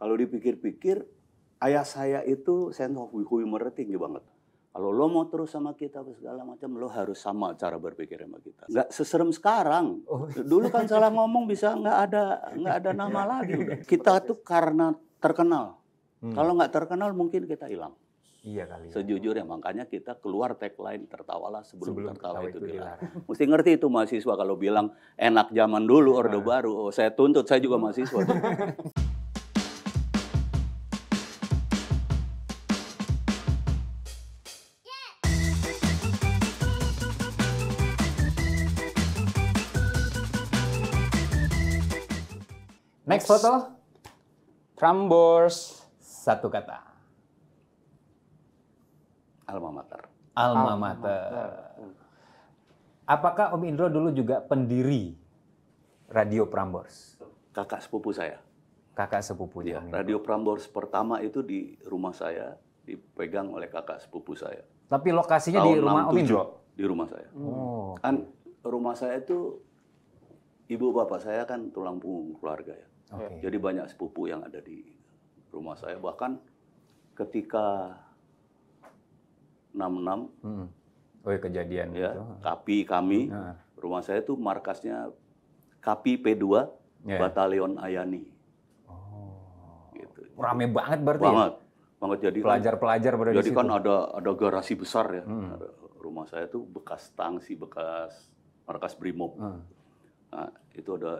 Kalau dipikir-pikir, ayah saya itu sense of humor tinggi banget. Kalau lo mau terus sama kita segala macam, lo harus sama cara berpikir sama kita. Nggak seserem sekarang. Dulu kan salah ngomong bisa nggak ada nama lagi. Udah. Kita tuh karena terkenal. Kalau nggak terkenal mungkin kita hilang. Iya kali. Sejujurnya makanya kita keluar tagline tertawalah sebelum tertawa itu dilarang. Mesti ngerti itu mahasiswa kalau bilang enak zaman dulu Orde Baru. Oh, saya tuntut, saya juga mahasiswa. Next foto. Prambors. Satu kata. Alma mater. Alma mater. Apakah Om Indro dulu juga pendiri Radio Prambors? Kakak sepupu saya. Kakak sepupunya Ya, Om Indro. Radio Prambors pertama itu di rumah saya, dipegang oleh kakak sepupu saya. Tapi lokasinya di Tahun rumah Om 67, Indro? Di rumah saya. Oh. Kan rumah saya itu, ibu bapak saya kan tulang punggung keluarga ya. Oke. Jadi banyak sepupu yang ada di rumah saya. Bahkan ketika 66, Oh ya, kejadian ya, gitu. KAPI kami, rumah saya itu markasnya KAPI P2, Batalion Ayani. Oh. Gitu. Rame banget berarti Banget. Banget jadi pelajar-pelajar pada jadi di situ. kan ada garasi besar ya. Rumah saya tuh bekas tangsi, bekas markas Brimob. Nah, itu udah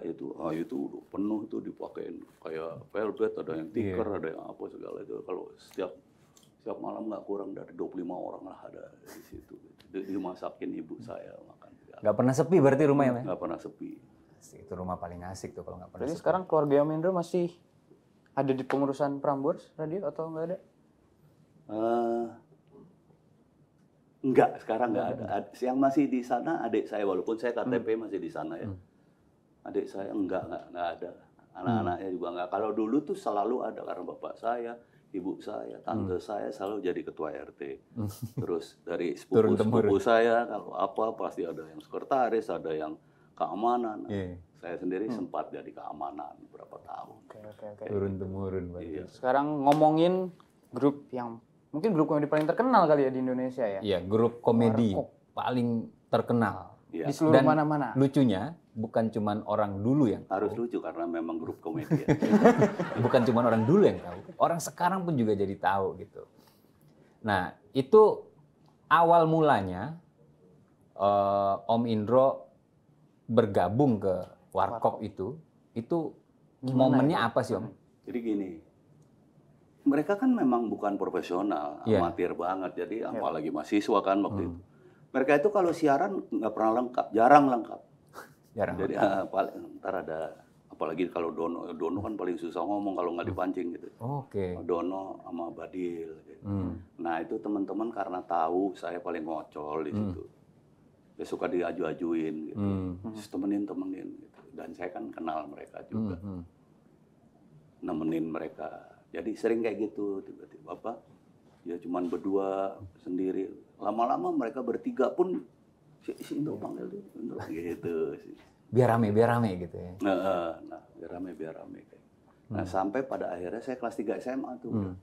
penuh tuh dipakein kayak velvet, ada yang tikar, ada yang apa segala itu. Kalau setiap malam nggak kurang dari 25 orang lah ada di situ. Dimasakin ibu saya makan. Nggak pernah sepi berarti rumahnya, Mas? Nggak pernah sepi. Itu rumah paling asik tuh kalau nggak pernah Jadi sepi. sekarang keluarga Om Indro masih ada di pengurusan Prambors Radio atau nggak ada? Enggak, sekarang nggak ada. Yang masih di sana adik saya, walaupun saya KTP masih di sana ya. Adik saya enggak ada. Anak-anaknya juga enggak. Kalau dulu tuh selalu ada karena bapak saya, ibu saya, tante saya selalu jadi ketua RT. Terus dari sepupu saya kalau apa pasti ada yang sekretaris, ada yang keamanan. Saya sendiri sempat jadi keamanan beberapa tahun. Oke. Turun temurun berarti. Iya. Sekarang ngomongin grup yang mungkin grup komedi paling terkenal kali ya di Indonesia ya. Iya, grup komedi paling terkenal. Iya. Di seluruh Dan mana-mana. lucunya bukan cuman orang dulu yang tahu. Harus lucu karena memang grup komedi ya. Bukan cuma orang dulu yang tahu, orang sekarang pun juga jadi tahu gitu. Nah, itu awal mulanya Om Indro bergabung ke Warkop itu momennya apa sih, Om? Jadi gini, mereka kan memang bukan profesional, amatir banget. Jadi apalagi mahasiswa kan waktu itu. Mereka itu kalau siaran nggak pernah lengkap, jarang lengkap. Jadi ntar ada, apalagi kalau Dono kan paling susah ngomong kalau nggak dipancing gitu. Oke. Dono sama Badil. Gitu. Nah itu teman-teman karena tahu saya paling ngocol di situ. Dia suka diaju-ajuin gitu. Terus temenin gitu. Dan saya kan kenal mereka juga. Nemenin mereka. Jadi sering kayak gitu tiba-tiba apa? Ya cuman berdua sendiri. Lama-lama mereka bertiga pun si Indro panggil tuh, Indro gitu sih. Biar rame gitu ya. Nah, biar rame kayak. Nah, sampai pada akhirnya saya kelas 3 SMA tuh.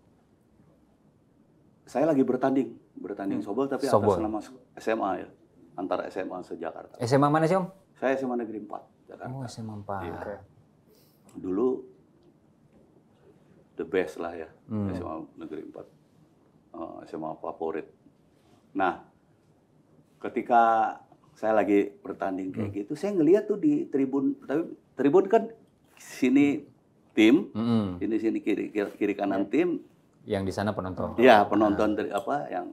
Saya lagi bertanding sobol tapi atas nama SMA ya. Antara SMA se-Jakarta. SMA mana sih, Om? Saya SMA Negeri 4 Jakarta. Oh, SMA 4. Iya. Dulu the best lah ya. SMA Negeri 4. SMA favorit. Nah, ketika saya lagi bertanding kayak gitu, saya ngeliat tuh di tribun, tapi tribun kan sini tim, sini kiri kanan tim. Yang di sana penonton. Iya, penonton yang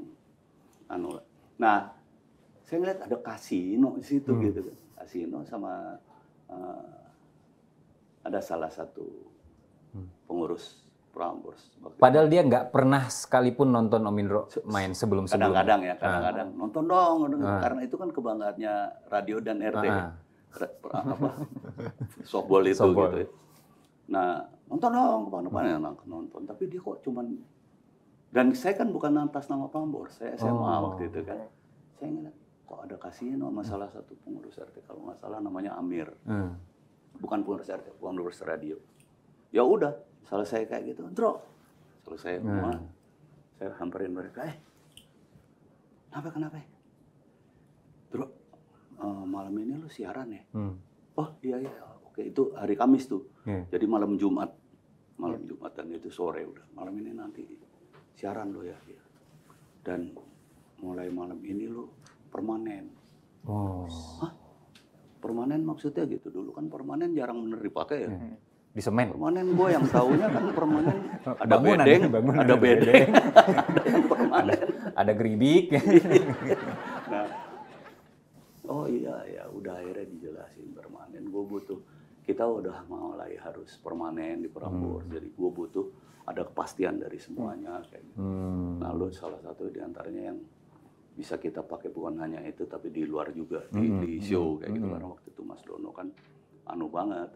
anu. Nah, saya ngeliat ada kasino di situ gitu kan. Kasino sama ada salah satu pengurus Prambors. Padahal dia nggak pernah sekalipun nonton Om Indro main sebelum-sebelumnya. Kadang-kadang nonton dong. Karena itu kan kebanggaannya radio dan RT. Softball itu gitu ya. Nah, nonton dong, kemana-mana nonton. Tapi dia kok cuman, dan saya kan bukan atas nama Prambors, saya SMA waktu itu kan. Saya ngeliat, kok ada kasino sama salah satu pengurus RT, kalau nggak salah namanya Amir. Bukan pengurus RT, pengurus radio. Ya udah, Selesai kayak gitu, Ndro. Selesai semua, saya samperin mereka, kenapa? Ndro, malam ini lu siaran ya? Oh iya, oke, itu hari Kamis tuh. Jadi malam Jumat dan itu sore udah. Malam ini nanti siaran lo ya. Dan mulai malam ini lu permanen. Hah? Permanen maksudnya gitu. Dulu kan permanen jarang bener dipakai ya. Di semen. Permanen gue yang taunya kan permanen ada Bangunan, bedeng, bangunan, ada bedeng, ada yang permanen. Ada geribik. Nah, oh iya ya udah akhirnya dijelasin permanen. Gue butuh, kita udah mulai harus permanen di Prambors. Jadi gue butuh ada kepastian dari semuanya kayak gitu. Nah, lu salah satu di antaranya yang bisa kita pakai bukan hanya itu tapi di luar juga di show kayak gitu. Karena waktu itu Mas Dono kan anu banget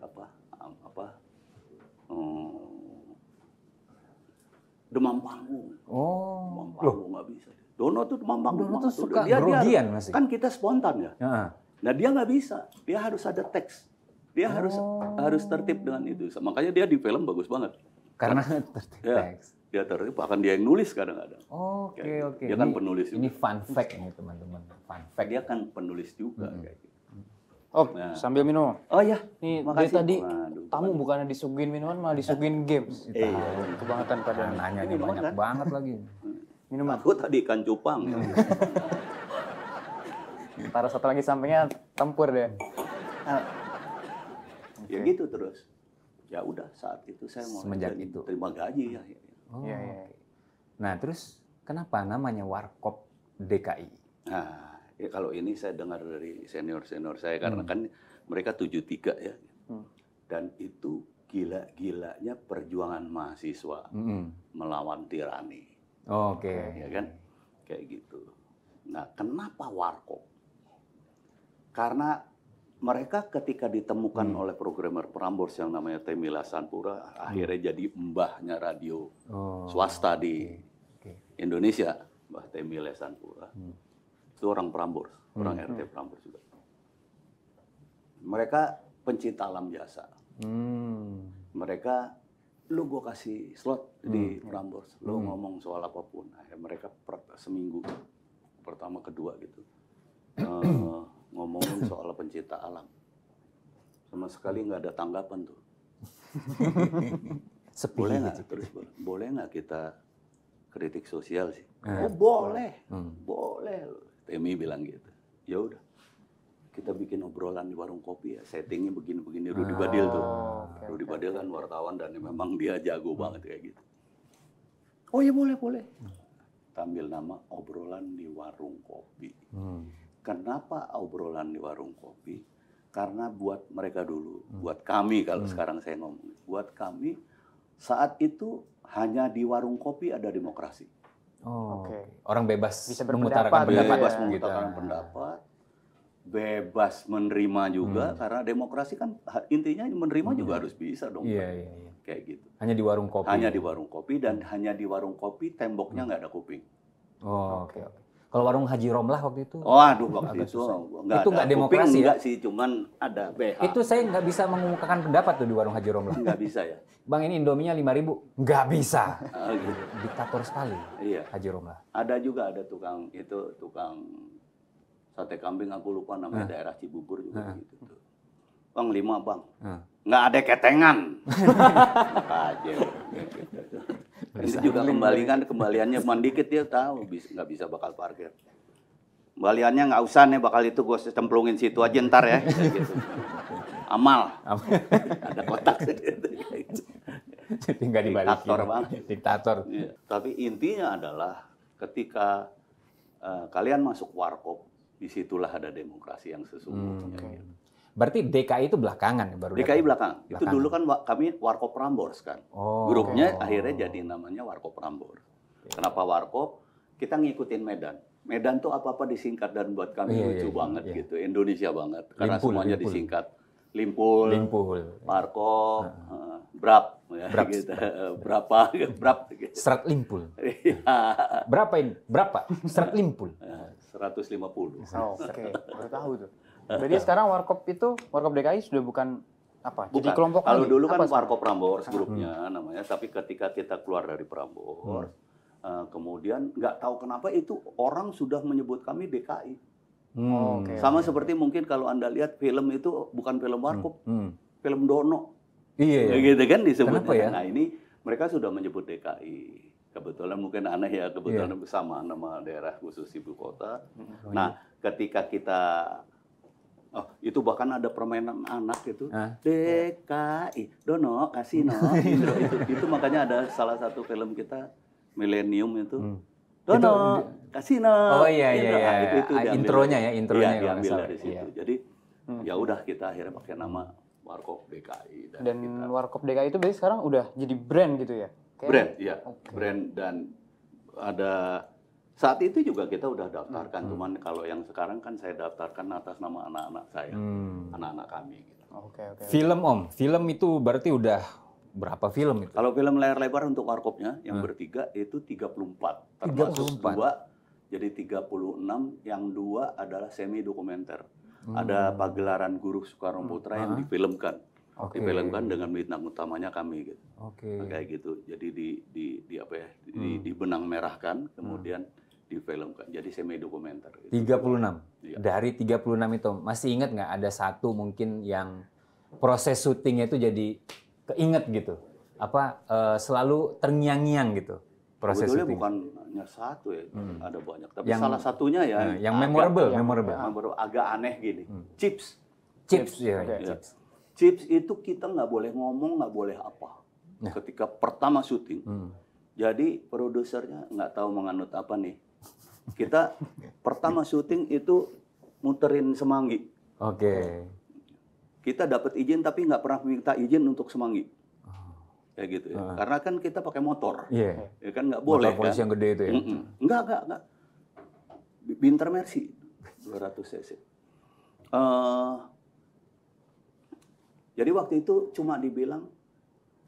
demam panggung. Demam panggung nggak bisa. Dono tuh demam panggung. Dono tuh suka dia grogian masih. kan kita spontan ya. Nah dia nggak bisa. Dia harus ada teks. Dia harus tertib dengan itu. Makanya dia di film bagus banget. Karena tertib teks. Dia tertib. Bahkan dia yang nulis kadang-kadang. Oke. Dia kan penulis juga. Ini fun fact nih teman-teman. Fun fact. Dia kan penulis juga kayak gitu. Sambil minum. Oh ya, Nih makasih. dia tadi Waduh, tamu bukannya disuguhin minuman malah disuguhin games. Kebangetan pada Nanya banyak banget lagi. minuman. Aku tadi ikan cupang. Taruh satu lagi sampingnya tempur deh. Ya gitu terus. Ya udah saat itu saya mau Semenjak itu. terima gaji ya. Iya. Nah terus kenapa namanya Warkop DKI? Nah, ya kalau ini saya dengar dari senior-senior saya karena kan mereka 73 ya. Dan itu gila-gilanya perjuangan mahasiswa melawan tirani. Ya kan? Kayak gitu. Nah, kenapa Warkop? Karena mereka ketika ditemukan oleh programmer Prambors yang namanya Temila Sanpura, akhirnya jadi mbahnya radio swasta di Indonesia, Mbah Temila Sanpura. Itu orang Prambors, orang RT Prambors juga. Mereka pencinta alam biasa. Mereka, lu gue kasih slot di Prambors, lu ngomong soal apapun. Akhirnya mereka seminggu pertama kedua gitu ngomongin soal pencinta alam. Sama sekali nggak ada tanggapan tuh. Boleh nggak? Terus boleh nggak kita kritik sosial sih? Oh boleh, boleh. Temi bilang gitu. Ya udah, kita bikin obrolan di warung kopi ya. Settingnya begini-begini. Rudi Badil tuh. Rudi Badil kan wartawan dan memang dia jago banget kayak gitu. Oh ya boleh. Ambil nama obrolan di warung kopi. Kenapa obrolan di warung kopi? Karena buat mereka dulu, buat kami kalau sekarang saya ngomong, buat kami saat itu hanya di warung kopi ada demokrasi. Orang bebas bisa mengutarakan berpendapat, pendapat, Bebas mengutarakan pendapat, bebas menerima juga karena demokrasi kan intinya menerima juga harus bisa dong. Iya. Kayak gitu. Hanya di warung kopi. Hanya di warung kopi dan hanya di warung kopi temboknya nggak ada kuping. Oke. Kalau warung Haji Romlah waktu itu? Waduh, waktu itu Itu nggak demokrasi ya? Enggak sih, cuman ada BH. Itu saya nggak bisa mengemukakan pendapat tuh di warung Haji Romlah. Nggak bisa ya? Bang ini Indominya 5.000, nggak bisa. Gitu. Diktator sekali. Iya. Haji Romlah. Ada juga ada tukang sate kambing aku lupa namanya daerah Cibubur juga gitu. Bang 5 bang, nggak ada ketengan. Aja. Itu juga kembaliannya cuma dikit dia tahu nggak bisa bakal parkir. Kembaliannya nggak usah nih bakal itu gue cemplungin situ aja ntar ya. Gitu. Amal. Ada kotak. Jadi nggak dibalikin. Diktator banget. Diktator. Ya. Tapi intinya adalah ketika kalian masuk Warkop, disitulah ada demokrasi yang sesungguhnya. Gitu. Berarti DKI itu belakangan ya baru? DKI belakang. Itu dulu kan kami Warkop Prambors kan. Grupnya akhirnya jadi namanya Warkop Prambors. Kenapa Warkop? Kita ngikutin Medan. Medan tuh apa-apa disingkat dan buat kami lucu banget gitu. Indonesia banget. Karena semuanya disingkat. Limpul. Warkop. Brap. Gitu. Berapa? Brap. Gitu. Serat Limpul. Berapa ini? Berapa? Serat Limpul. 150. Oke. Baru tahu tuh. Berarti sekarang Warkop DKI sudah bukan Apa? Bukan. Jadi kelompok Kalau lagi? dulu kan Apa sebenarnya? Warkop Prambors grupnya namanya, tapi ketika kita keluar dari Prambors, kemudian nggak tahu kenapa itu orang sudah menyebut kami DKI. Oh, oke. Sama seperti mungkin kalau Anda lihat film itu bukan film Warkop, film Dono. Iya, Kayak gitu kan disebutnya. Kenapa ya? Nah ini mereka sudah menyebut DKI. Kebetulan mungkin aneh ya, kebetulan bersama nama daerah khusus ibu kota. Nah ketika kita itu bahkan ada permainan anak itu DKI Dono Kasino itu makanya ada salah satu film kita Millennium itu Dono Kasino. Oh iya. Itu Intronya ya, intronya kalau nggak diambil salah. dari situ. Iya. Jadi ya udah kita akhirnya pakai nama Warkop DKI Dan kita, Warkop DKI itu berarti sekarang udah jadi brand gitu ya? brand ya, brand. Dan ada saat itu juga kita udah daftarkan, cuman kalau yang sekarang kan saya daftarkan atas nama anak-anak saya, anak-anak kami. Gitu. Oke. Film Om, film itu berarti udah berapa film itu? Kalau film layar lebar untuk Warkopnya yang bertiga itu 34, termasuk 2, jadi 36, yang 2 adalah semi dokumenter. Ada Pagelaran Guru Soekarno Putra yang difilmkan. Difilmkan dengan bintang utamanya kami gitu. Kayak gitu. Jadi di benang merahkan, kemudian difilmkan. Jadi semi dokumenter. Gitu. 36. Iya. Dari 36 itu masih ingat nggak ada satu mungkin yang proses syutingnya itu jadi keinget gitu? Apa selalu terngiang-ngiang gitu proses Sebetulnya syuting? bukan hanya satu ya, ada banyak. Tapi Yang- salah satunya ya yang agak- memorable. agak aneh gini. Chips. Chips ya, Oke. chips. Chips itu kita nggak boleh ngomong, nggak boleh apa. Ketika pertama syuting, jadi produsernya nggak tahu menganut apa nih. Kita pertama syuting itu muterin Semanggi. Oke. Kita dapat izin tapi nggak pernah minta izin untuk Semanggi. Kayak gitu ya. Karena kan kita pakai motor. Iya. Ya kan nggak boleh Motor polisi kan. yang gede itu ya. Enggak. Binter Mercy 200 cc. Jadi waktu itu cuma dibilang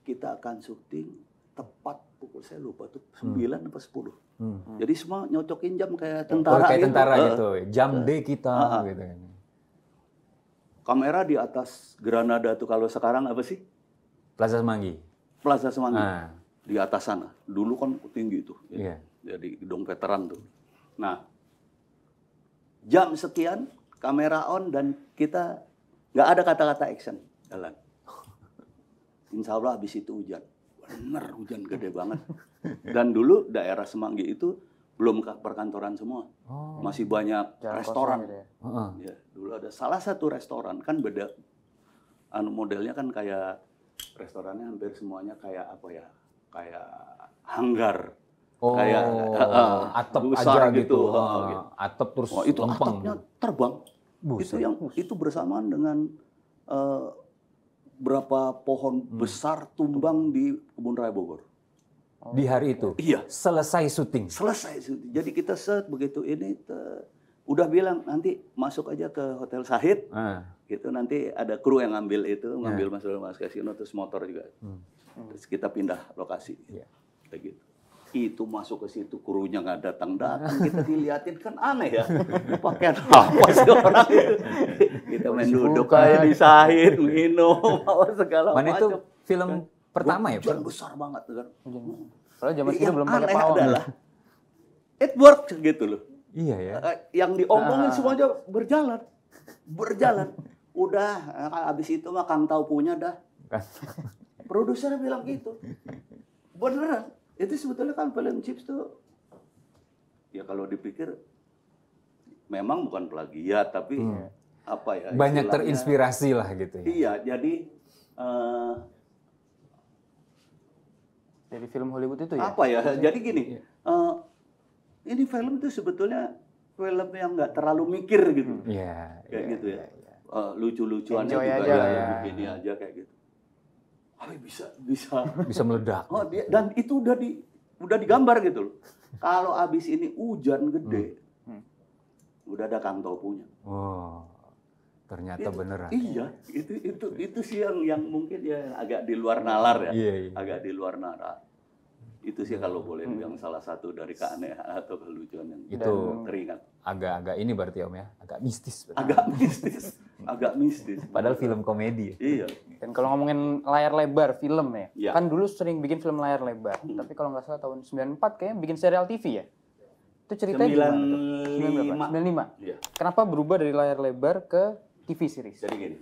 kita akan syuting tepat pukul, saya lupa tuh 9 atau 10. Jadi semua nyocokin jam kayak tentara Kayak gitu. tentara gitu. Jam D kita gitu kan. Kamera di atas Granada tuh, kalau sekarang apa sih? Plaza Semanggi. Plaza Semanggi. Ah. Di atas sana. Dulu kan tinggi tuh. Iya. Jadi gedung veteran tuh. Nah, jam sekian kamera on dan kita nggak ada kata-kata action jalan. Insya Allah habis itu hujan. Bener hujan gede banget. Dan dulu daerah Semanggi itu belum perkantoran semua. Masih banyak Jalan restoran. kosong gitu ya. Ya, dulu ada salah satu restoran kan beda. Modelnya kan kayak restorannya hampir semuanya kayak apa ya? Kayak hanggar. Oh, Kayak atap besar aja gitu. gitu. Atap terus Oh, itu lempeng. atapnya terbang. Buset. Itu bersamaan dengan berapa pohon besar tumbang di Kebun Raya Bogor. Di hari itu. Iya. Selesai syuting. Selesai. Jadi kita set begitu ini udah bilang nanti masuk aja ke Hotel Sahid. Gitu nanti ada kru yang ngambil itu, ngambil masuk kasino terus motor juga. Terus kita pindah lokasi. Iya. Kayak gitu. Itu masuk ke situ, krunya nggak datang-datang, kita diliatin kan aneh ya. Pakaian apa sih orang itu? Kita main duduk aja di Sahid, minum, segala Mana itu macam. film pertama ya? Hujan besar banget kan. Soalnya zaman itu Yang belum pakai aneh pawang. adalah it works gitu loh. Iya ya. Yang diomongin semuanya berjalan. Udah, abis itu mah Kang tahu punya dah. Produsernya bilang gitu. Beneran. Itu sebetulnya kan film Chips tuh, ya kalau dipikir memang bukan plagiat, tapi apa ya? Banyak istilahnya, terinspirasi lah gitu ya. Iya, jadi Dari film Hollywood itu ya? apa ya? Jadi gini, ini film tuh sebetulnya film yang nggak terlalu mikir gitu, Iya. kayak gitu ya. Lucu-lucuannya Enjoy juga aja ya, lah ya. begini aja kayak gitu. Bisa. Bisa meledak. Oh, dan itu udah digambar gitu loh. Kalau abis ini hujan gede, udah ada Kang Topunya. Oh. Ternyata beneran. Iya, itu sih yang mungkin ya agak di luar nalar ya. Iya. Agak di luar nalar. Itu sih kalau boleh yang salah satu dari keanehan atau kelucuan yang Itu teringat. agak-agak ini berarti Om ya, agak mistis. Berarti. Agak mistis. agak mistis. Padahal film komedi. Iya. Dan kalau ngomongin layar lebar film ya, Iya. kan dulu sering bikin film layar lebar. Tapi kalau nggak salah tahun 94 kayaknya bikin serial TV ya. Itu ceritanya gimana tuh? 95. Iya. Kenapa berubah dari layar lebar ke TV series? Jadi gini,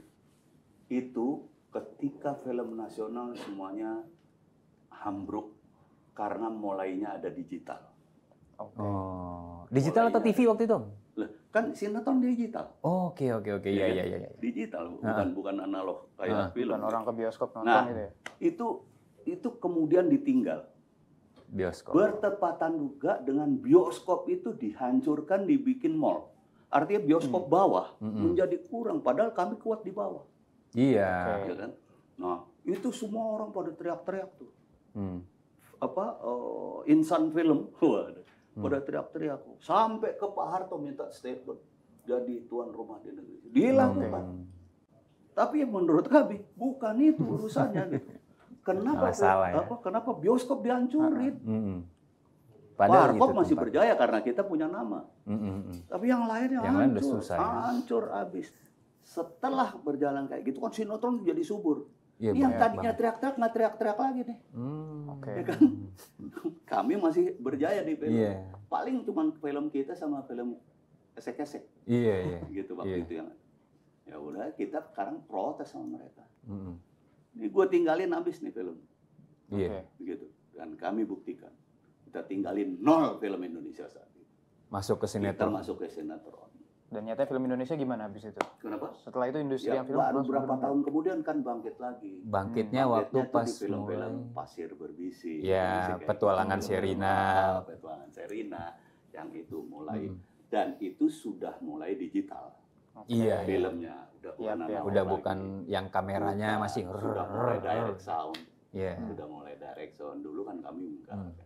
itu ketika film nasional semuanya ambruk karena mulainya ada digital. Oke. Oh, digital atau TV waktu itu? Lah, kan sinetron digital. Oh, oke. Iya. Digital, bukan analog kayak film. Bukan orang ke bioskop nonton Nah, gitu ya. itu kemudian ditinggal. Bioskop. Bertepatan juga dengan bioskop itu dihancurkan, dibikin mall. Artinya bioskop bawah menjadi kurang, padahal kami kuat di bawah. Iya. Ya kan? Nah, itu semua orang pada teriak-teriak tuh. Insan film, waduh, pada teriak-teriak. Sampai ke Pak Harto minta statement jadi tuan rumah di negeri. Dilakukan. Tapi menurut kami bukan itu urusannya gitu. Kenapa kenapa bioskop dihancurin? Warkop masih berjaya karena kita punya nama. Tapi yang lainnya hancur habis. Setelah berjalan kayak gitu kan sinetron jadi subur. Ya, yang tadinya teriak-teriak nggak teriak-teriak lagi nih. Oke. Ya kan? Kami masih berjaya di film. Paling cuma film kita sama film esek-esek. Iya. Gitu waktu itu yang. Ya udah kita sekarang protes sama mereka. Ini gue tinggalin habis nih film. Iya. Begitu. Dan kami buktikan. Kita tinggalin 0 film Indonesia saat itu. Masuk ke Kita sinetron. masuk ke sinetron. Dan nyatanya film Indonesia gimana habis itu? Kenapa? Setelah itu industri Ya, yang film baru terus berapa menurun. tahun kemudian kan bangkit lagi. Bangkitnya waktu Bangkitnya tuh pas di film-film mulai. Pasir Berbisik. Ya, Kayak Petualangan gitu. Sherina. Petualangan Sherina. Yang itu mulai. Dan itu sudah mulai digital. Iya. Filmnya. Udah bukan analog Udah lagi. bukan yang kameranya Bukan. masih Sudah mulai direct sound. Iya. Sudah mulai direct sound. Dulu kan kami enggak.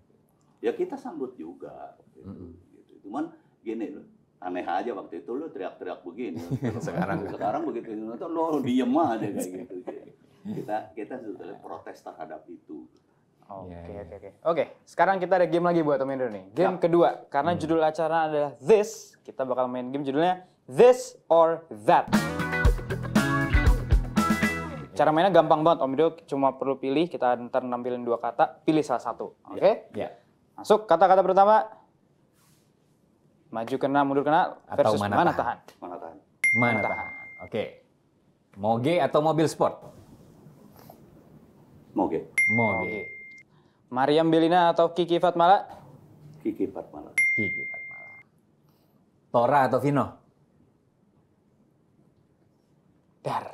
Ya kita sambut juga. Gitu. Cuman gini loh. Aneh aja waktu itu lo teriak-teriak begini. Sekarang begitu lo diem aja kayak gitu. Kita sebetulnya protes terhadap itu. Oke, sekarang kita ada game lagi buat Om Indro nih. Game kedua, karena judul acara adalah This, kita bakal main game judulnya This or That. Cara mainnya gampang banget, Om Indro cuma perlu pilih, kita ntar nampilin 2 kata, pilih salah satu. Oke? Ya. Masuk kata-kata pertama. Maju kena, mundur kena, Atau versus mana tahan. Mana tahan? Mana tahan? Oke. Moge atau mobil sport? Moge. Moge. Mariam Bellina atau Kiki Fatmala? Kiki Fatmala. Kiki Fatmala. Tora atau Vino? Dar.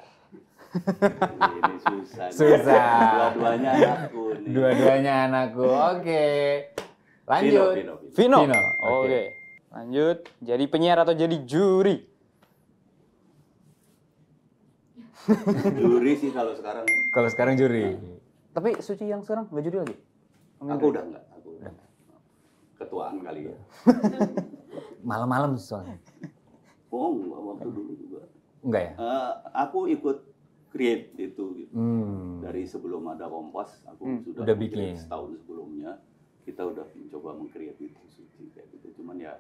Ini susah. Susah. Dua-duanya anakku nih. Dua-duanya anakku. Oke. Lanjut. Vino. Vino. Oke. Lanjut. Jadi penyiar atau jadi juri? Juri sih kalau sekarang. Kalau sekarang juri. Tapi Suci yang sekarang nggak juri lagi? Aku udah enggak. Aku udah. Ketuaan kali ya. Malam-malam soalnya. Oh, waktu dulu juga. Enggak ya? Aku ikut create itu gitu. Dari sebelum ada Kompas, aku sudah bikin. Setahun sebelumnya kita udah mencoba meng-create itu Suci kayak gitu. Cuman ya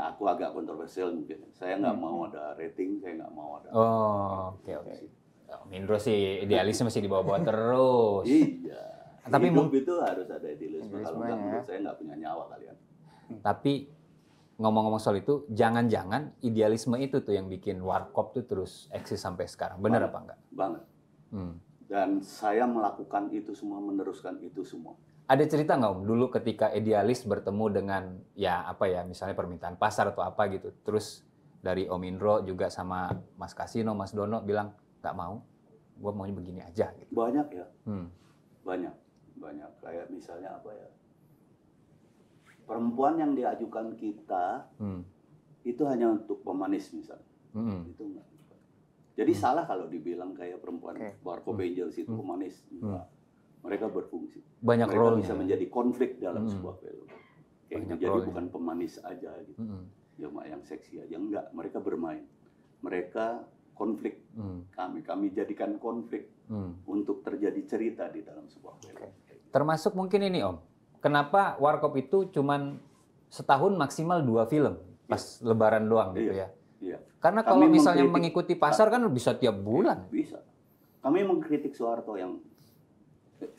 aku agak kontroversial mungkin. Saya nggak mau ada rating, saya nggak mau ada. Oke. Om Indro sih idealisnya masih dibawa-bawa terus. Iya. Tapi hidup itu harus ada idealisme. Kalau nggak, menurut saya nggak punya nyawa kalian. Tapi ngomong-ngomong soal itu, jangan-jangan idealisme itu tuh yang bikin Warkop tuh terus eksis sampai sekarang. Benar apa enggak? Banget. Dan saya melakukan itu semua, meneruskan itu semua. Ada cerita nggak Om, dulu ketika idealis bertemu dengan misalnya permintaan pasar atau apa gitu, terus dari Om Indro juga sama Mas Kasino, Mas Dono bilang nggak mau, gue maunya begini aja. Gitu. Banyak ya, banyak. Kayak misalnya perempuan yang diajukan kita itu hanya untuk pemanis misalnya, itu enggak. Jadi salah kalau dibilang kayak perempuan Warkop Angels itu pemanis. Mereka berfungsi. Banyak mereka role-nya. bisa menjadi konflik dalam sebuah film. Kayak gitu. Jadi role-nya. bukan pemanis aja gitu. Yang seksi aja. Enggak, mereka bermain. Mereka konflik. Kami jadikan konflik untuk terjadi cerita di dalam sebuah film. Termasuk mungkin ini Om, kenapa Warkop itu cuman setahun maksimal 2 film pas Lebaran doang gitu ya? Iya. Karena kalau Kami misalnya mengkritik- mengikuti pasar kan bisa tiap bulan. Bisa. Kami mengkritik Soeharto yang,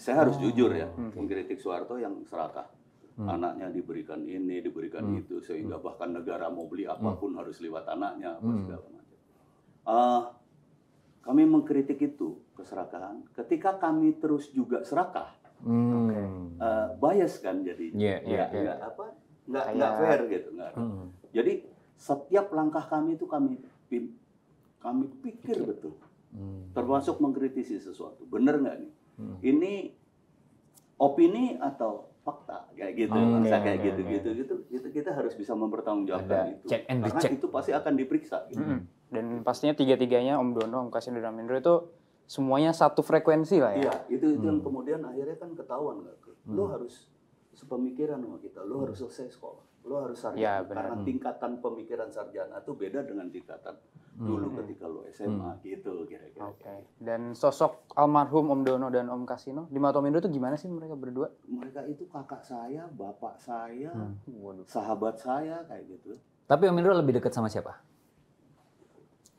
saya harus jujur ya, mengkritik Soeharto yang serakah. Anaknya diberikan ini, diberikan itu, sehingga bahkan negara mau beli apapun harus lewat anaknya, apa segala macam. Kami mengkritik itu keserakahan. Ketika kami terus juga serakah, bias kan jadi, nggak fair gitu, nggak. Jadi setiap langkah kami itu kami pikir betul, termasuk mengkritisi sesuatu. Bener nggak nih? Ini opini atau fakta kayak gitu, kayak gitu kita harus bisa mempertanggungjawabkan itu. Check and Karena recheck. itu pasti akan diperiksa. Gitu. Dan pastinya tiga-tiganya Om Dono, Om Kasino, dan Om Indro itu semuanya satu frekuensi lah ya. Iya, itu yang kemudian akhirnya kan ketahuan nggak? Lo harus sepemikiran sama kita, lo harus selesai sekolah, lo harus sarjana. Ya, benar. Karena tingkatan pemikiran sarjana itu beda dengan tingkatan dulu ketika lo SMA gitu kira-kira. Oke. Dan sosok almarhum Om Dono dan Om Kasino di mata Om Indro itu gimana sih mereka berdua? Mereka itu kakak saya, bapak saya, Waduh. sahabat saya kayak gitu. Tapi Om Indro lebih dekat sama siapa?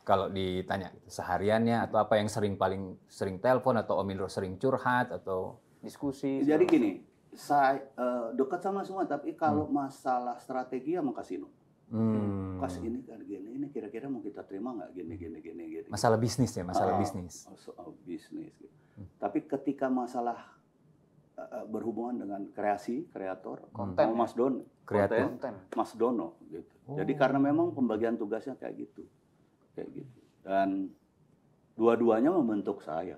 Kalau ditanya gitu, sehariannya atau apa yang paling sering telepon, atau Om Indro sering curhat atau Diskusi. Jadi gini, saya dekat sama semua, tapi kalau masalah strategi sama kasino. Kas ini kan gini, ini kira-kira mau kita terima nggak gini. masalah bisnis ya, masalah bisnis. Soal bisnis. Gitu. Tapi ketika masalah berhubungan dengan kreator, Konten, Mas Dono, Kreatif. Konten. Mas Dono gitu. Jadi karena memang pembagian tugasnya kayak gitu. Dan dua-duanya membentuk saya,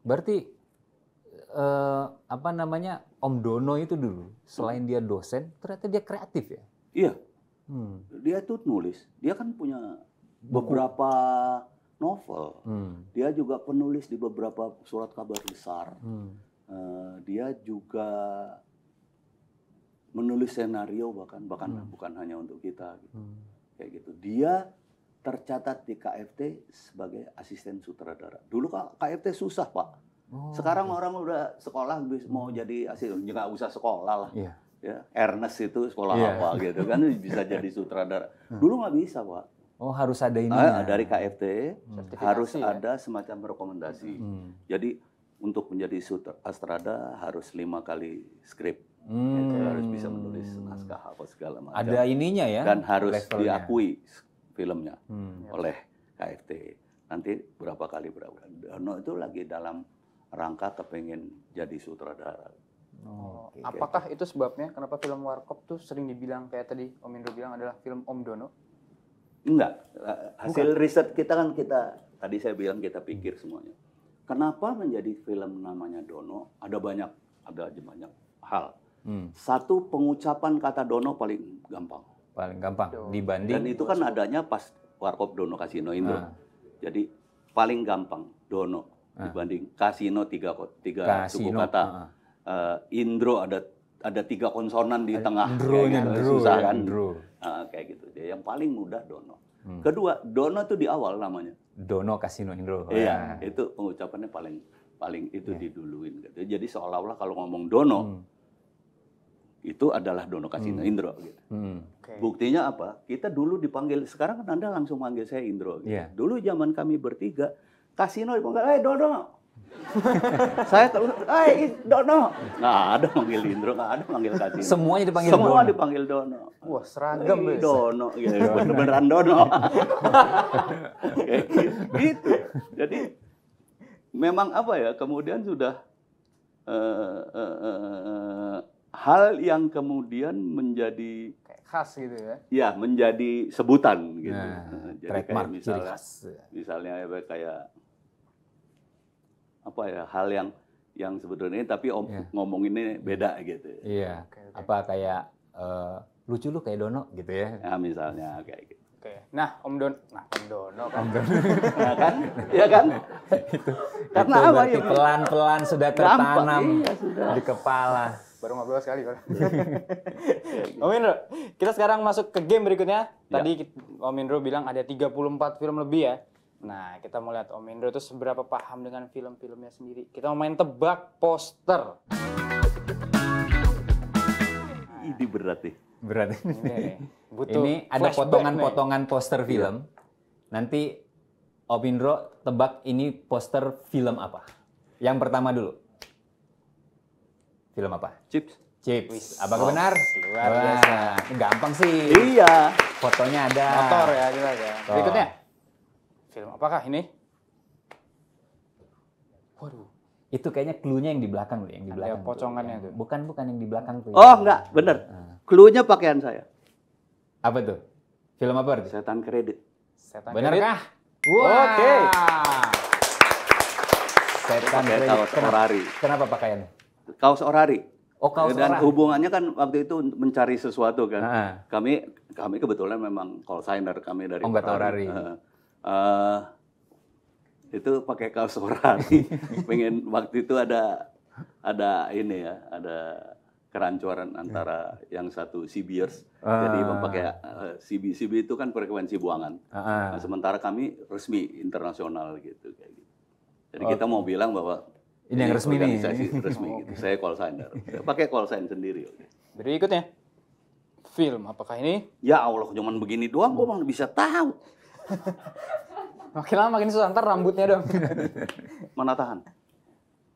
Berarti apa namanya, Om Dono itu dulu selain dia dosen, ternyata dia kreatif ya? Iya. Dia tuh nulis. Dia kan punya beberapa novel. Dia juga penulis di beberapa surat kabar besar. Dia juga menulis skenario bahkan bukan hanya untuk kita. Gitu. Kayak gitu. Dia tercatat di KFT sebagai asisten sutradara. Dulu KFT susah, Pak. Sekarang orang udah sekolah mau jadi asisten, nggak usah sekolah lah. Iya. Ya, Ernest itu sekolah apa gitu kan bisa jadi sutradara. Dulu nggak bisa, Pak. Oh, harus ada ininya. Dari KFT harus ya? ada semacam rekomendasi. Jadi untuk menjadi sutradara harus 5 kali skrip. Harus bisa menulis naskah apa segala macam. Ada ininya ya. Dan harus levelnya. diakui filmnya oleh KFT. Nanti berapa. Dono itu lagi dalam rangka kepengen jadi sutradara. Apakah itu sebabnya kenapa film Warkop tuh sering dibilang kayak tadi Om Indro bilang adalah film Om Dono? Enggak. Hasil riset kita kan tadi saya bilang kita pikir semuanya. Kenapa menjadi film namanya Dono? Ada banyak hal. Satu, pengucapan kata Dono paling gampang. Paling gampang dibanding. Dan itu kan adanya pas Warkop Dono Kasino Indro. Jadi paling gampang Dono dibanding Kasino tiga suku kata. Indro ada 3 konsonan di tengah. Susah kan? Kayak gitu. Jadi yang paling mudah Dono. Kedua, Dono itu di awal namanya. Dono Kasino Indro. Iya, itu pengucapannya paling itu diduluin. Gitu. Jadi seolah-olah kalau ngomong Dono, itu adalah Dono Kasino Indro. Gitu. Buktinya apa? Kita dulu dipanggil, sekarang kan Anda langsung manggil saya Indro. Gitu. Dulu zaman kami bertiga, Kasino dipanggil, Dono. Saya kalau, Dono. Nggak ada manggil Indro, nggak ada manggil Kasino. Semuanya dipanggil Semua Dono. dipanggil Dono. Wah, seragam ya. Dono, gitu. Beneran Dono. Gitu. Jadi memang apa ya? Kemudian sudah hal yang kemudian menjadi Kayak khas gitu ya. ya menjadi sebutan gitu. Jadi trademark, kayak ciri khas. misalnya kayak apa ya, hal yang sebetulnya tapi ngomonginnya beda gitu. Iya. Apa kayak lucu lu kayak Dono gitu ya. Nah, misalnya kayak gitu. Nah, Om Dono kan. Ya kan? Ya kan? Karena Itu apa berarti ya? pelan-pelan sudah tertanam Iya, sudah. di kepala. Baru ngobrol sekali, Pak. Om Indro, kita sekarang masuk ke game berikutnya. Tadi Om Indro bilang ada 34 film lebih ya. Nah, kita mau lihat Om Indro itu seberapa paham dengan film-filmnya sendiri. Kita mau main tebak poster. Ini berat nih. Berat. Butuh Ini ada flashback potongan-potongan poster film. Nanti Om Indro tebak ini poster film apa? Yang pertama dulu. Film apa? Chips. Chips. Apakah benar? luar Wah, biasa. ini gampang sih. Iya. Fotonya ada. Motor ya jelas ya. Motor. Berikutnya. Film apakah ini? Waduh. Itu kayaknya clue-nya yang di belakang, yang di Ada belakang. pocongannya tuh. Bukan yang di belakang tuh. Oh, enggak, bener. Clue-nya pakaian saya. Apa tuh? Film apa berarti? Setan kredit. Setan Benarkah? kredit. Wah. Oke. Setan Pakai kredit. kaos orari. Kenapa pakaiannya? Kaos orari. Oh, kaos Dan orari. hubungannya kan waktu itu mencari sesuatu kan. Ah. Kami kebetulan memang call signer kami dari Oh, nggak tahu orari. Itu pakai kaos orari. Pengen waktu itu ada ini ya, ada kerancuan antara yang satu CBers. Jadi memakai CB itu kan frekuensi buangan. Nah, sementara kami resmi internasional gitu kayak gitu. Jadi kita mau bilang bahwa Ini yang resmi nih. organisasi resmi gitu. Saya call signer. Saya pakai call sign sendiri. Berikutnya. Film apakah ini? Ya Allah, cuman begini doang gua mana bisa tahu. Makin lama makin susah. Ntar rambutnya dong. Mana tahan?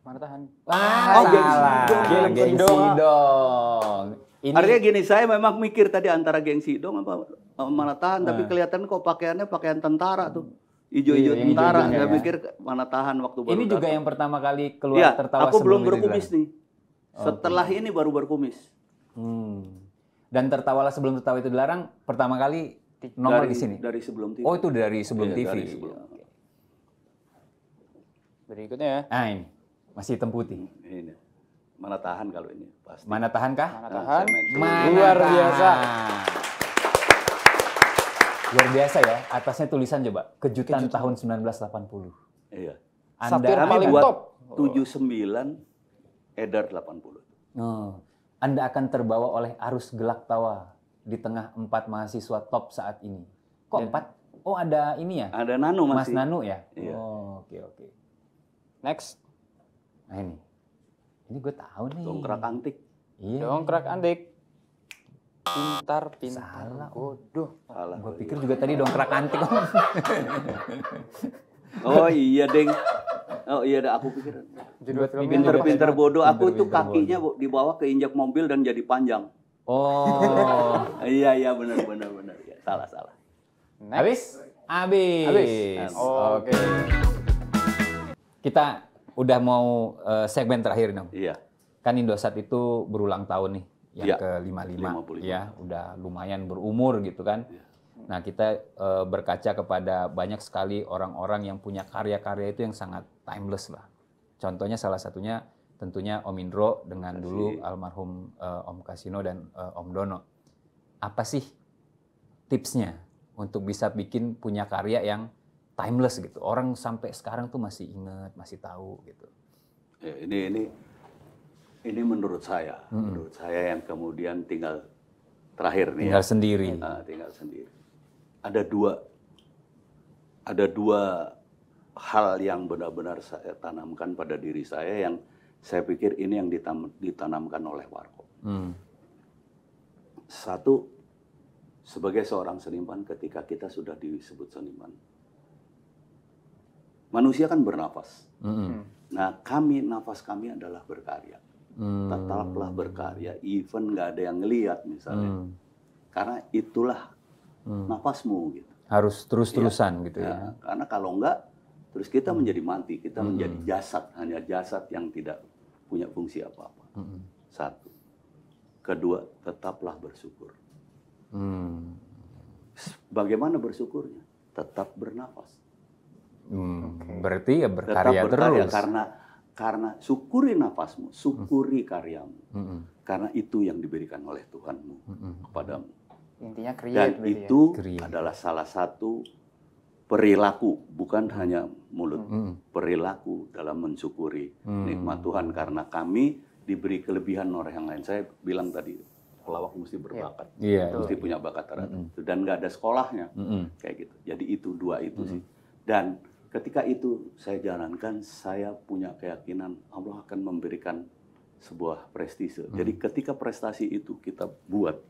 Mana tahan? Ah, salah. Gengsi Gengsi dong. dong. Ini Artinya gini, saya memang mikir tadi antara gengsi dong apa mana tahan, tapi kelihatan kok pakaiannya pakaian tentara tuh. Ijo-ijo Iya, yang tentara, ijo-ijonya saya ya. mikir mana tahan waktu baru ini juga datang. yang pertama kali keluar Iya, tertawa aku belum sebelum itu berkumis dilarang. nih. Setelah ini baru berkumis. Dan tertawalah sebelum tertawa itu dilarang pertama kali nongol di sini. Dari sebelum TV. Oh, itu dari sebelum Iya, TV. dari sebelum. Berikutnya ya. Ah, ini masih hitam putih. Ini. Mana tahan kalau ini pasti. Mana tahankah? Mana Nah, tahan? saya mention. Mana Luar tahan? biasa. Luar biasa ya. Atasnya tulisan coba. Kejutan tahun 1980. Iya. Satir Anda, paling buat top. 79 edar 80. Oh, Anda akan terbawa oleh arus gelak tawa di tengah 4 mahasiswa top saat ini. Kok 4? Oh, ada ini ya? Ada Nano Mas masih. Nanu ya? Iya. Oh, oke. Next. Nah ini. Ini gue tahu nih. Dongkrak antik. Iya. Dongkrak antik. Pintar. Salah. Bodoh. Salah. Gue pikir juga tadi dongkrak antik. Oh iya, Deng. Oh iya, aku pikir. Judul filmnya Pinter-pinter bodoh. Aku itu Pinter-pinter kakinya di bawah keinjak mobil dan jadi panjang. Oh. Iya, benar. Ya, salah. Habis? Habis. Habis. Oke. Kita udah mau segmen terakhir dong. Iya. Kan Indosat itu berulang tahun nih, yang Iya. ke-55. 55. Ya, udah lumayan berumur gitu kan. Iya. Nah, kita berkaca kepada banyak sekali orang-orang yang punya karya-karya itu yang sangat timeless lah. Contohnya salah satunya tentunya Om Indro dengan dulu almarhum Om Kasino dan Om Dono. Apa sih tipsnya untuk bisa bikin punya karya yang timeless gitu? Orang sampai sekarang tuh masih ingat, masih tahu gitu. Ya, ini menurut saya. Menurut saya yang kemudian tinggal terakhir nih. Tinggal sendiri. Tinggal sendiri. Ada dua hal yang benar-benar saya tanamkan pada diri saya yang saya pikir ini yang ditanamkan oleh Warkop. Satu, sebagai seorang seniman ketika kita sudah disebut seniman, manusia kan bernafas. Nah, nafas kami adalah berkarya. Tetaplah berkarya, even nggak ada yang ngelihat misalnya. Karena itulah nafasmu gitu. Harus terus-terusan gitu ya. Nah, karena kalau enggak, terus kita menjadi mati, kita menjadi jasad, hanya jasad yang tidak punya fungsi apa-apa. Satu. Kedua, tetaplah bersyukur. Bagaimana bersyukurnya? Tetap bernafas. Berarti ya berkarya Tetap berkarya, terus. karena syukuri nafasmu, syukuri karyamu. Karena itu yang diberikan oleh Tuhanmu kepadamu. Intinya Dan create berarti itu Create. adalah salah satu perilaku, bukan hanya mulut. Perilaku dalam mensyukuri nikmat Tuhan. Karena kami diberi kelebihan oleh yang lain. Saya bilang tadi, pelawak mesti berbakat. Iya. Mesti punya bakat terhadap itu. Dan nggak ada sekolahnya. Kayak gitu. Jadi itu dua itu sih. Dan ketika itu saya jalankan, saya punya keyakinan Allah akan memberikan sebuah prestise. Jadi ketika prestasi itu kita buat,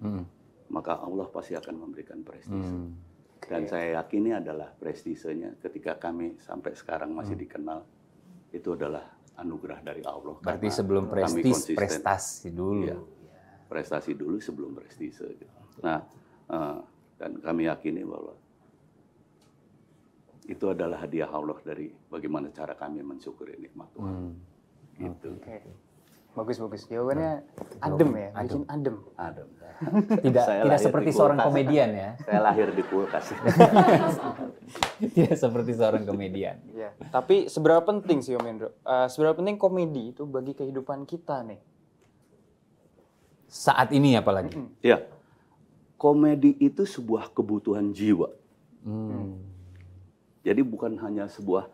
maka Allah pasti akan memberikan prestise. Oke. Dan saya yakini adalah prestisenya ketika kami sampai sekarang masih dikenal, itu adalah anugerah dari Allah. Berarti karena sebelum kami prestis, konsisten. prestasi dulu. Iya. Prestasi dulu sebelum prestise. Gitu. Nah, dan kami yakini bahwa itu adalah hadiah Allah dari bagaimana cara kami mensyukuri nikmat Tuhan. Gitu. Oke. Bagus. Jawabannya adem ya, bikin adem. Ada. Tidak Saya tidak lahir seperti di seorang kulkas. komedian ya. Saya lahir di kulkas. Tidak seperti seorang komedian. Ya. Tapi seberapa penting sih Om Indro? Seberapa penting komedi itu bagi kehidupan kita nih? Saat ini apalagi. Ya, komedi itu sebuah kebutuhan jiwa. Jadi bukan hanya sebuah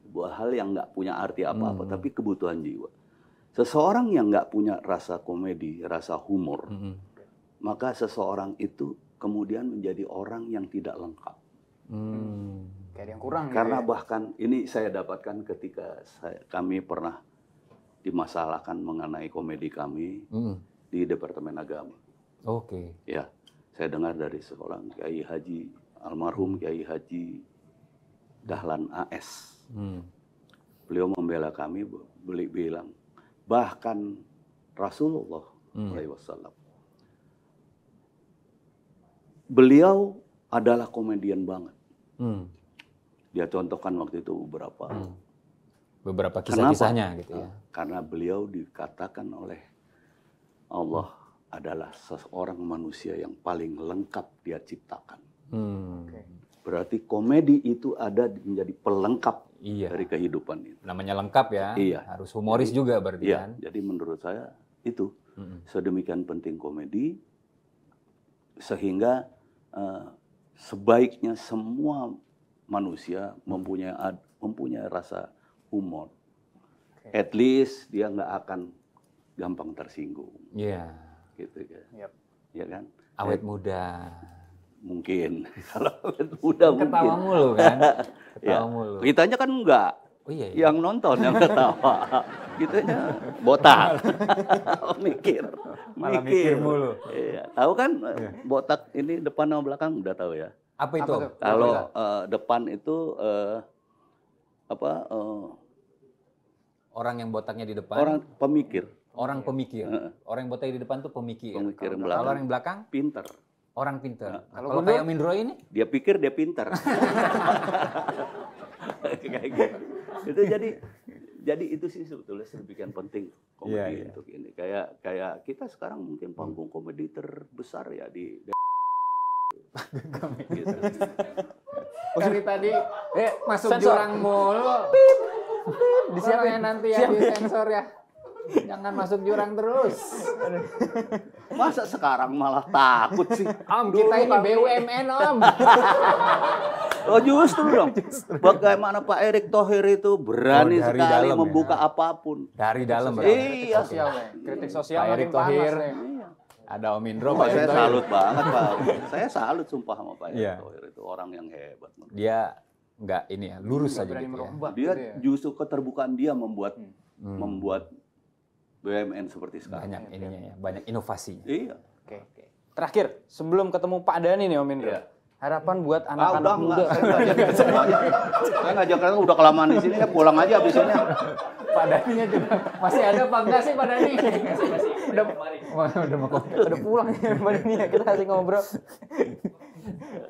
sebuah hal yang nggak punya arti apa-apa, tapi kebutuhan jiwa. Seseorang yang nggak punya rasa komedi, rasa humor, maka seseorang itu kemudian menjadi orang yang tidak lengkap. Kayak ada yang kurang. Karena gitu ya? bahkan ini saya dapatkan ketika kami pernah dimasalahkan mengenai komedi kami di Departemen Agama. Oke. Ya, saya dengar dari seorang Kiai Haji, almarhum Kiai Haji Dahlan AS. Beliau membela kami, beliau bilang, bahkan Rasulullah SAW, beliau adalah komedian banget. Dia contohkan waktu itu beberapa kisah-kisahnya gitu ya. Karena beliau dikatakan oleh Allah adalah seorang manusia yang paling lengkap dia ciptakan. Berarti komedi itu ada menjadi pelengkap dari kehidupan itu. Namanya lengkap ya. Iya. Harus humoris juga berarti Iya, kan. jadi menurut saya itu sedemikian penting komedi sehingga sebaiknya semua manusia mempunyai rasa humor. At least dia nggak akan gampang tersinggung. Iya. Gitu kan. Yap. Ya kan? Awet muda. Mungkin kalau awet muda mungkin. Ketawa mulu kan. Ya. Ketawa mulu. Kitanya kan enggak. Oh iya. Yang nonton yang ketawa. Kitanya botak. mikir. Malah mikir mulu. Iya. Tahu kan botak ini depan sama belakang udah tahu ya. Apa itu? Apa tuh? Kalau depan itu Orang yang botaknya di depan. orang pemikir, Orang pemikir. Orang yang botaknya di depan tuh pemikir. pemikir yang Kalau belakang, orang yang belakang, pinter. orang pintar. Kalau Kalau kayak Om Indro ini, Dia pikir dia pinter. Kayak gitu. Itu jadi itu sih sebetulnya sedemikian penting komedi Iya, iya. untuk ini. Kayak kita sekarang mungkin panggung komedi terbesar ya di gitu. Dari tadi masuk Sensor. jurang mulu. Disiapin nanti ya di sensor ya. Jangan masuk jurang terus. Masa sekarang malah takut sih? Om, kita ini BUMN Om. Oh justru dong. Bagaimana Pak Erick Thohir itu berani Oh, dari sekali dalam membuka ya. apapun. dari dalam berarti. Iya. Sosial ya. Kritik sosial Pak makin Erick panas Thohir. nih. Ada Om Indro, Oh, Pak Erick saya Thohir. salut banget Pak. Saya salut sumpah sama Pak Erick Iya. Thohir itu orang yang hebat. Dia nggak ini ya, lurus Nggak aja berani gitu ya. merombak Dia gitu ya. justru keterbukaan dia membuat BUMN seperti sekarang. Banyak ininya ya, banyak inovasinya. Iya. Oke. Terakhir, sebelum ketemu Pak Dhani nih Om Indro. Iya. Harapan buat Ah, anak-anak udah muda. enggak, saya nggak jadi semuanya. Saya ngajak kalian udah kelamaan di sini ya, pulang aja abis ini. Pak Dhaninya juga. Masih ada apa enggak sih Pak Dhani? Udah Udah mau Udah pulang ya Pak Dhani ya, kita kasih ngobrol.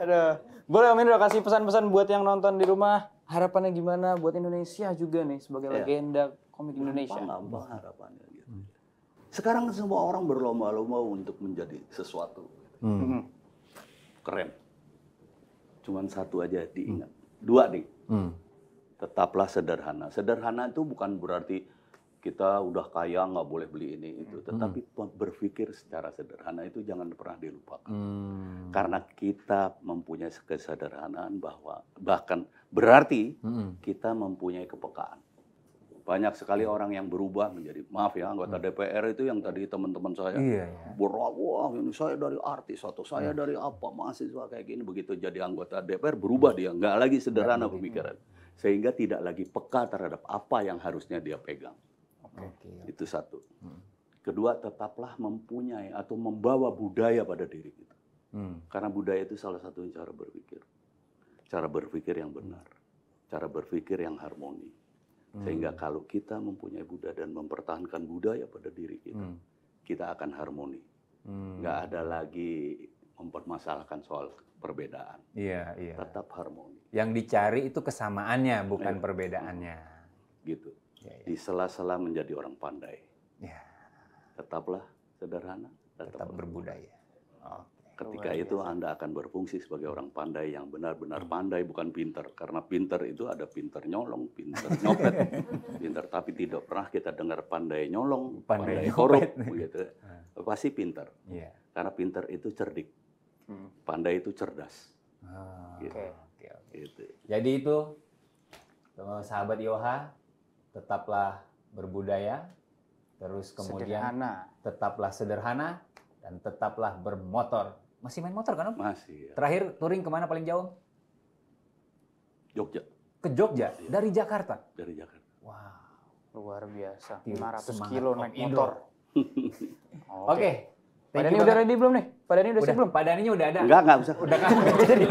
Aduh. Boleh Om Indro kasih pesan-pesan buat yang nonton di rumah. Harapannya gimana buat Indonesia juga nih sebagai Iya. legenda komik Indonesia. Gampang harapannya gitu. Sekarang semua orang berlomba-lomba untuk menjadi sesuatu. Keren. Cuman satu aja diingat. Dua nih. Tetaplah sederhana. Sederhana itu bukan berarti kita udah kaya nggak boleh beli ini itu. Tetapi berpikir secara sederhana itu jangan pernah dilupakan. Karena kita mempunyai kesederhanaan bahwa bahkan berarti kita mempunyai kepekaan. Banyak sekali orang yang berubah menjadi, maaf ya, anggota DPR itu yang tadi teman-teman saya wah ini saya dari artis atau saya dari apa, mahasiswa kayak gini, begitu jadi anggota DPR berubah dia, nggak lagi sederhana pemikiran, sehingga tidak lagi peka terhadap apa yang harusnya dia pegang. Oke. Itu satu. Kedua, tetaplah mempunyai atau membawa budaya pada diri kita. Karena budaya itu salah satu cara berpikir. Cara berpikir yang benar. Cara berpikir yang harmoni. Sehingga kalau kita mempunyai budaya dan mempertahankan budaya pada diri kita, kita akan harmoni. Nggak ada lagi mempermasalahkan soal perbedaan. Iya, iya. Tetap harmoni. Yang dicari itu kesamaannya, bukan perbedaannya. Gitu. Ya, ya. Di sela-sela menjadi orang pandai. Ya, Tetaplah sederhana, tetap berbudaya. Oke. Ketika itu Anda akan berfungsi sebagai orang pandai yang benar-benar pandai, bukan pinter. Karena pinter itu ada pinter nyolong, pinter nyopet, pinter. Tapi tidak pernah kita dengar pandai nyolong, Pandai pandai korup, nyopet. begitu. Pasti pinter. Iya. Karena pinter itu cerdik, pandai itu cerdas. Gitu. Oke. Gitu. Jadi itu, sahabat Yoha, tetaplah berbudaya, terus kemudian Sederhana. tetaplah sederhana, dan tetaplah bermotor. Masih main motor kan, Om? Masih. Ya. Terakhir touring kemana paling jauh? Jogja Ke Jogja, dari Jakarta. dari Jakarta. Wow. Luar biasa. Tiru 500 semangat kilo Om naik Indro. motor. Oke. Pak Dani udah ready belum nih? Pak Dani udah siap belum? Pak Daninya udah ada. Enggak usah. Udah kan? Jadi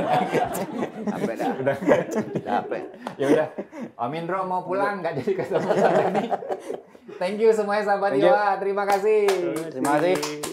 Capek dah. Capek. ya udah. Om Indro mau pulang nggak jadi ketemu Pak Dani. Thank you semuanya sahabat Thank you. Yoha. Terima kasih. Terima kasih.